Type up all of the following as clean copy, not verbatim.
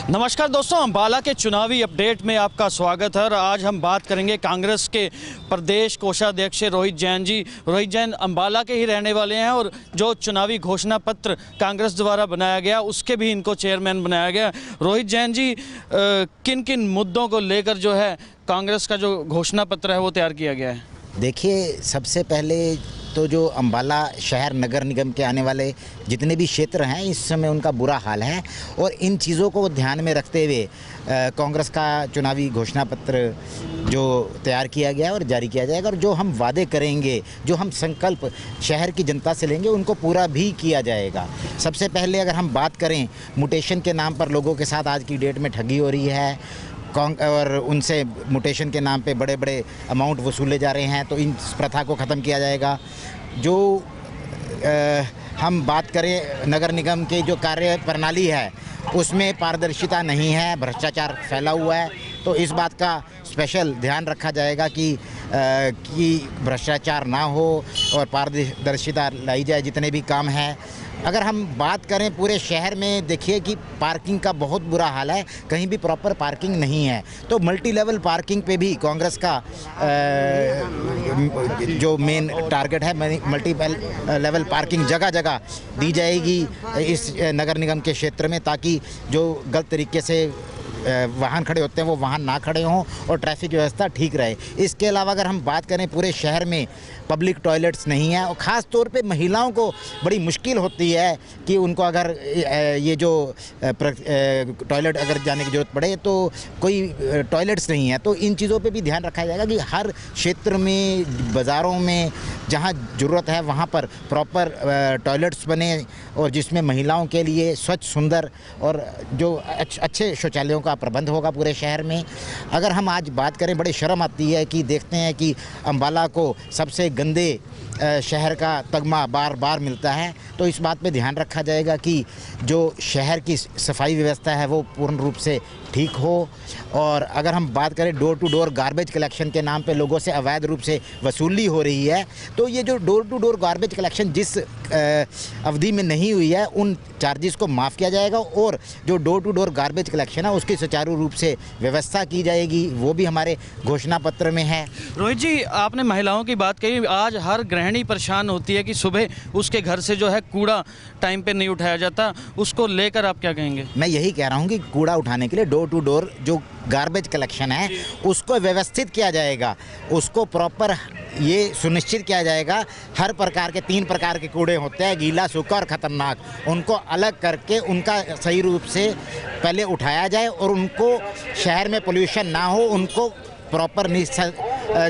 नमस्कार दोस्तों, अम्बाला के चुनावी अपडेट में आपका स्वागत है और आज हम बात करेंगे कांग्रेस के प्रदेश कोषाध्यक्ष रोहित जैन जी। रोहित जैन अम्बाला के ही रहने वाले हैं और जो चुनावी घोषणा पत्र कांग्रेस द्वारा बनाया गया उसके भी इनको चेयरमैन बनाया गया। रोहित जैन जी, किन किन मुद्दों को लेकर जो है कांग्रेस का जो घोषणा पत्र है वो तैयार किया गया है? देखिए, सबसे पहले तो जो अम्बाला शहर नगर निगम के आने वाले जितने भी क्षेत्र हैं इस समय उनका बुरा हाल है और इन चीज़ों को ध्यान में रखते हुए कांग्रेस का चुनावी घोषणा पत्र जो तैयार किया गया है और जारी किया जाएगा और जो हम वादे करेंगे, जो हम संकल्प शहर की जनता से लेंगे उनको पूरा भी किया जाएगा। सबसे पहले अगर हम बात करें, म्यूटेशन के नाम पर लोगों के साथ आज की डेट में ठगी हो रही है और उनसे म्यूटेशन के नाम पे बड़े बड़े अमाउंट वसूले जा रहे हैं, तो इन प्रथा को ख़त्म किया जाएगा। जो हम बात करें नगर निगम की जो कार्य प्रणाली है उसमें पारदर्शिता नहीं है, भ्रष्टाचार फैला हुआ है, तो इस बात का स्पेशल ध्यान रखा जाएगा कि भ्रष्टाचार ना हो और पारदर्शिता लाई जाए जितने भी काम हैं। अगर हम बात करें पूरे शहर में, देखिए कि पार्किंग का बहुत बुरा हाल है, कहीं भी प्रॉपर पार्किंग नहीं है, तो मल्टी लेवल पार्किंग पे भी कांग्रेस का जो मेन टारगेट है, मल्टी लेवल पार्किंग जगह जगह दी जाएगी इस नगर निगम के क्षेत्र में, ताकि जो गलत तरीके से वाहन खड़े होते हैं वो वाहन ना खड़े हों और ट्रैफिक व्यवस्था ठीक रहे। इसके अलावा अगर हम बात करें, पूरे शहर में पब्लिक टॉयलेट्स नहीं है और ख़ास तौर पे महिलाओं को बड़ी मुश्किल होती है कि उनको अगर ये जो टॉयलेट अगर जाने की ज़रूरत पड़े तो कोई टॉयलेट्स नहीं है, तो इन चीज़ों पे भी ध्यान रखा जाएगा कि हर क्षेत्र में, बाज़ारों में जहाँ ज़रूरत है वहाँ पर प्रॉपर टॉयलेट्स बने और जिसमें महिलाओं के लिए स्वच्छ, सुंदर और जो अच्छे शौचालयों का प्रबंध होगा पूरे शहर में। अगर हम आज बात करें, बड़ी शर्म आती है कि देखते हैं कि अम्बाला को सबसे गंदे शहर का तगमा बार बार मिलता है, तो इस बात पे ध्यान रखा जाएगा कि जो शहर की सफाई व्यवस्था है वो पूर्ण रूप से ठीक हो। और अगर हम बात करें door to door garbage collection के नाम पे लोगों से अवैध रूप से वसूली हो रही है, तो ये जो door to door garbage collection जिस अवधि में नहीं हुई है उन चार्जेस को माफ़ किया जाएगा और जो door to door garbage collection है उसकी सुचारू रूप से व्यवस्था की जाएगी, वो भी हमारे घोषणा पत्र में है। रोहित जी, आपने महिलाओं की बात कही, आज हर गृहिणी परेशान होती है कि सुबह उसके घर से जो है कूड़ा टाइम पे नहीं उठाया जाता, उसको लेकर आप क्या कहेंगे? मैं यही कह रहा हूँ कि कूड़ा उठाने के लिए डोर टू डोर जो गार्बेज कलेक्शन है उसको व्यवस्थित किया जाएगा, उसको प्रॉपर ये सुनिश्चित किया जाएगा। हर प्रकार के 3 प्रकार के कूड़े होते हैं, गीला, सूखा और ख़तरनाक, उनको अलग करके उनका सही रूप से पहले उठाया जाए और उनको शहर में पोल्यूशन ना हो, उनको प्रॉपर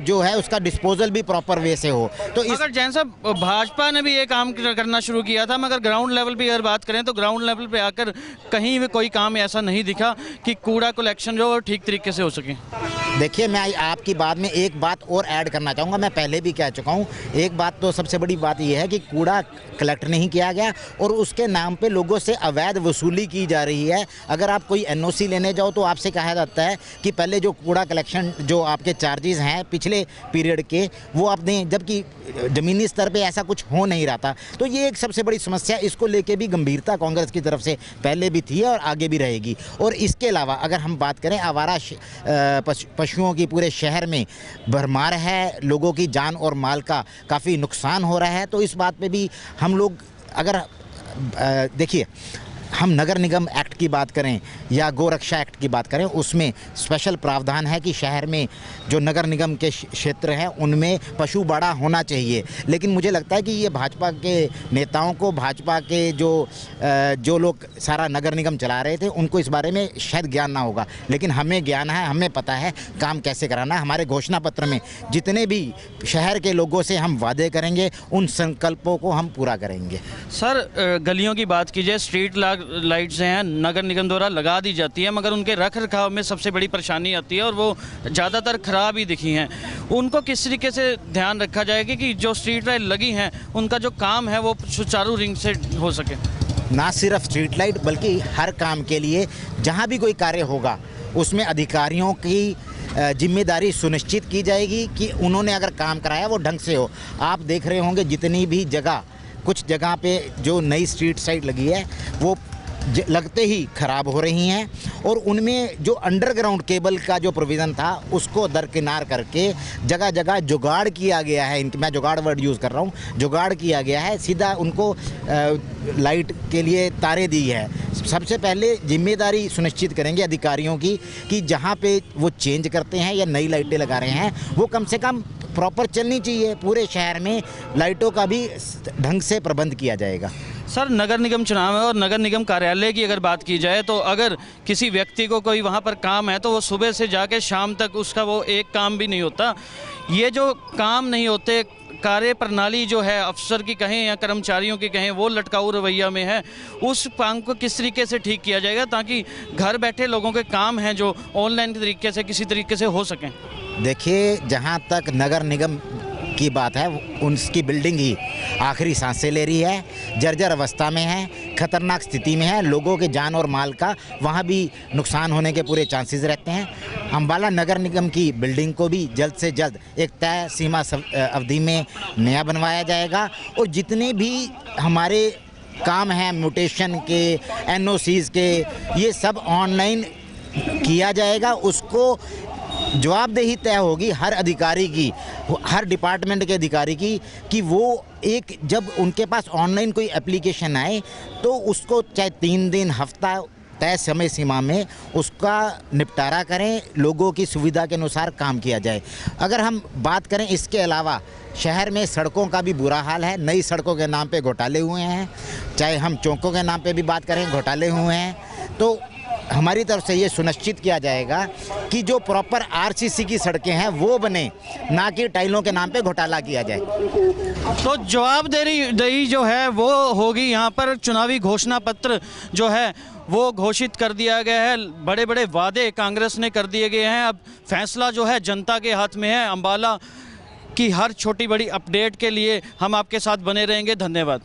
जो है उसका डिस्पोजल भी प्रॉपर वे से हो। तो मगर जैन साहब, भाजपा ने भी ये काम करना शुरू किया था, मगर ग्राउंड लेवल पे अगर बात करें तो ग्राउंड लेवल पे आकर कहीं भी कोई काम ऐसा नहीं दिखा कि कूड़ा कलेक्शन जो है ठीक तरीके से हो सके। देखिए, मैं आपकी बात में एक बात और ऐड करना चाहूँगा, मैं पहले भी कह चुका हूँ। एक बात तो सबसे बड़ी बात यह है कि कूड़ा कलेक्ट नहीं किया गया और उसके नाम पे लोगों से अवैध वसूली की जा रही है। अगर आप कोई NOC लेने जाओ तो आपसे कहा जाता है कि पहले जो कूड़ा कलेक्शन जो आपके चार्जेस हैं पिछले पीरियड के वो आप दें, जबकि ज़मीनी स्तर पे ऐसा कुछ हो नहीं रहा था। तो ये एक सबसे बड़ी समस्या, इसको लेके भी गंभीरता कांग्रेस की तरफ से पहले भी थी और आगे भी रहेगी। और इसके अलावा अगर हम बात करें, आवारा पशुओं की पूरे शहर में भरमार है, लोगों की जान और माल का काफ़ी नुकसान हो रहा है, तो इस बात पे भी हम लोग अगर देखिए, हम नगर निगम एक्ट की बात करें या गोरक्षा एक्ट की बात करें, उसमें स्पेशल प्रावधान है कि शहर में जो नगर निगम के क्षेत्र हैं उनमें पशु बाड़ा होना चाहिए। लेकिन मुझे लगता है कि ये भाजपा के नेताओं को, भाजपा के जो लोग सारा नगर निगम चला रहे थे उनको इस बारे में शायद ज्ञान ना होगा, लेकिन हमें ज्ञान है, हमें पता है काम कैसे कराना है। हमारे घोषणा पत्र में जितने भी शहर के लोगों से हम वादे करेंगे उन संकल्पों को हम पूरा करेंगे। सर, गलियों की बात कीजिए, स्ट्रीट लाइट्स हैं नगर निगम द्वारा लगा दी जाती है, मगर उनके रख रखाव में सबसे बड़ी परेशानी आती है और वो ज़्यादातर ख़राब ही दिखी हैं। उनको किस तरीके से ध्यान रखा जाएगा कि जो स्ट्रीट लाइट लगी हैं उनका जो काम है वो सुचारू ढंग से हो सके? ना सिर्फ स्ट्रीट लाइट बल्कि हर काम के लिए जहाँ भी कोई कार्य होगा उसमें अधिकारियों की जिम्मेदारी सुनिश्चित की जाएगी कि उन्होंने अगर काम कराया वो ढंग से हो। आप देख रहे होंगे जितनी भी जगह, कुछ जगह पे जो नई स्ट्रीट साइड लगी है वो लगते ही खराब हो रही हैं और उनमें जो अंडरग्राउंड केबल का जो प्रोविज़न था उसको दरकिनार करके जगह जगह जुगाड़ किया गया है। मैं जुगाड़ वर्ड यूज़ कर रहा हूँ, जुगाड़ किया गया है, सीधा उनको लाइट के लिए तारे दी है। सबसे पहले जिम्मेदारी सुनिश्चित करेंगे अधिकारियों की कि जहाँ पे वो चेंज करते हैं या नई लाइटें लगा रहे हैं वो कम से कम प्रॉपर चलनी चाहिए। पूरे शहर में लाइटों का भी ढंग से प्रबंध किया जाएगा। सर, नगर निगम चुनाव है और नगर निगम कार्यालय की अगर बात की जाए तो अगर किसी व्यक्ति को कोई वहाँ पर काम है तो वो सुबह से जाके शाम तक उसका वो एक काम भी नहीं होता। ये जो काम नहीं होते, कार्य प्रणाली जो है अफसर की कहें या कर्मचारियों की कहें वो लटकाऊ रवैया में है, उस काम को किस तरीके से ठीक किया जाएगा ताकि घर बैठे लोगों के काम हैं जो ऑनलाइन तरीके से किसी तरीके से हो सकें? देखिए, जहाँ तक नगर निगम की बात है उनकी बिल्डिंग ही आखिरी सांसें ले रही है, जर्जर अवस्था में है, खतरनाक स्थिति में है, लोगों के जान और माल का वहाँ भी नुकसान होने के पूरे चांसेस रहते हैं। अम्बाला नगर निगम की बिल्डिंग को भी जल्द से जल्द एक तय सीमा अवधि में नया बनवाया जाएगा और जितने भी हमारे काम हैं म्यूटेशन के, NOCs के, ये सब ऑनलाइन किया जाएगा। उसको जवाबदेही तय होगी हर अधिकारी की, हर डिपार्टमेंट के अधिकारी की कि वो एक जब उनके पास ऑनलाइन कोई एप्लीकेशन आए तो उसको चाहे 3 दिन, हफ्ता तय समय सीमा में उसका निपटारा करें, लोगों की सुविधा के अनुसार काम किया जाए। अगर हम बात करें इसके अलावा शहर में सड़कों का भी बुरा हाल है, नई सड़कों के नाम पे घोटाले हुए हैं, चाहे हम चौकों के नाम पे भी बात करें घोटाले हुए हैं। तो हमारी तरफ से ये सुनिश्चित किया जाएगा कि जो प्रॉपर RCC की सड़कें हैं वो बने, ना कि टाइलों के नाम पे घोटाला किया जाए। तो जवाबदेही जो है वो होगी। यहाँ पर चुनावी घोषणा पत्र जो है वो घोषित कर दिया गया है, बड़े बड़े वादे कांग्रेस ने कर दिए गए हैं। अब फैसला जो है जनता के हाथ में है। अम्बाला की हर छोटी बड़ी अपडेट के लिए हम आपके साथ बने रहेंगे। धन्यवाद।